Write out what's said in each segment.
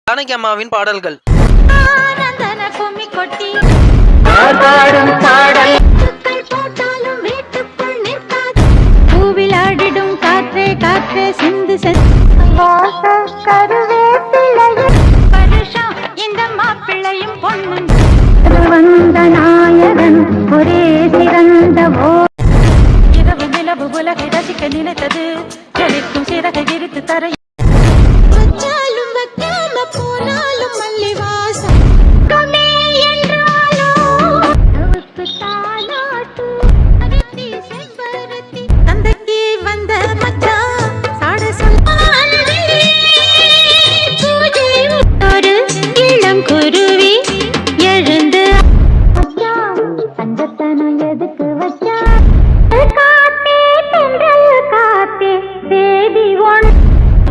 ஜானகி அம்மாவின் பாடல்கள். பூவிலாடிடும் காற்றே காற்றே சிந்து வருஷம் இந்த மாப்பிள்ளையும் பொண்ணும் வந்த நாயகன் ஒரே சிறந்தவோ இரவு நிலவு உலகை ரசிக்க நினைத்தது ஜலிக்கும் சிறகை விரித்து தர போனாலும் மல்லி வாசம் தந்தைக்கு வந்த மச்சான் சாட ஒரு இளம் குருவி எழுந்து சங்கத்தனம் எதுக்கு வச்சா காத்தே தென்றல் காத்தே தேவி ஒன்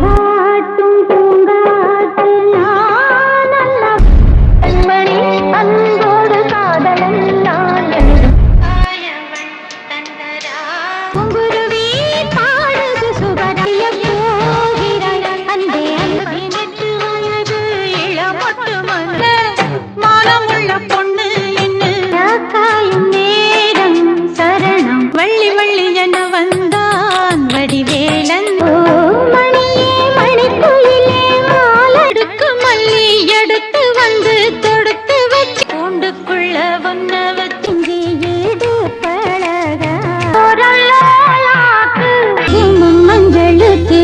காட்டும் பூங்காற்று நான் அல்ல கண்மணி அன்போடு காதலெல்லாம் எழுதும் பூங்குருவி பாடுது சுகரிய போகிறாய் அன்பே அன்பு வயது இளமொட்டு மன மானமுள்ள பொண்ணு என்ன காயும் நேரம் சரணம் வள்ளி வள்ளி என வந்தான் வடிவேலன் மணியே மணிக்குயிலே மாலடுக்கு மல்லி எடுத்து வந்து தொடுத்து வச்சு கூண்டுக்குள்ள ஒன்ன வச்சு ஏது பழக மஞ்சளுக்கு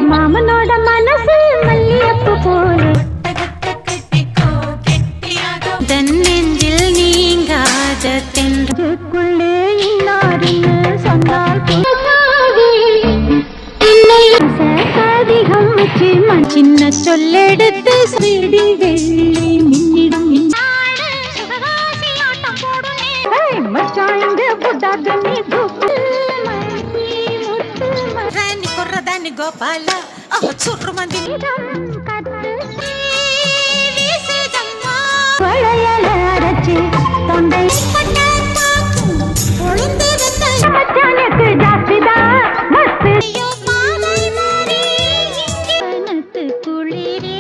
மாமனோட மனசு மல்லியப்பு போல தன்னெஞ்சில் நீங்காத தென்றுக்குள்ளே இன்னாரின்னு சொன்னால் அதிகம் வச்சு சின்ன சொல்லெடுத்து ஸ்ரீடி வெள்ளி மின்னிடும் மச்சாங்க புட்டாகனி రాని కొర్రదాన్ని గోపాల చుర్రు మంది అరచి తొండై మచ్చానకు జాస్తిదా మస్తు குளிரே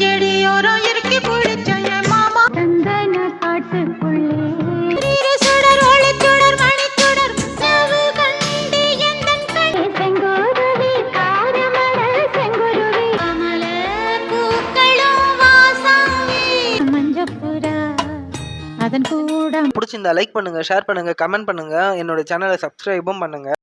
ஜடியோரம் இறுக்கி பிடிச்ச மாமா தந்தன காட்டுக்குள்ளே பிடிச்சிருந்தா லைக் பண்ணுங்க, ஷேர் பண்ணுங்க, கமெண்ட் பண்ணுங்க, என்னோட சேனலை சப்ஸ்கிரைபும் பண்ணுங்க.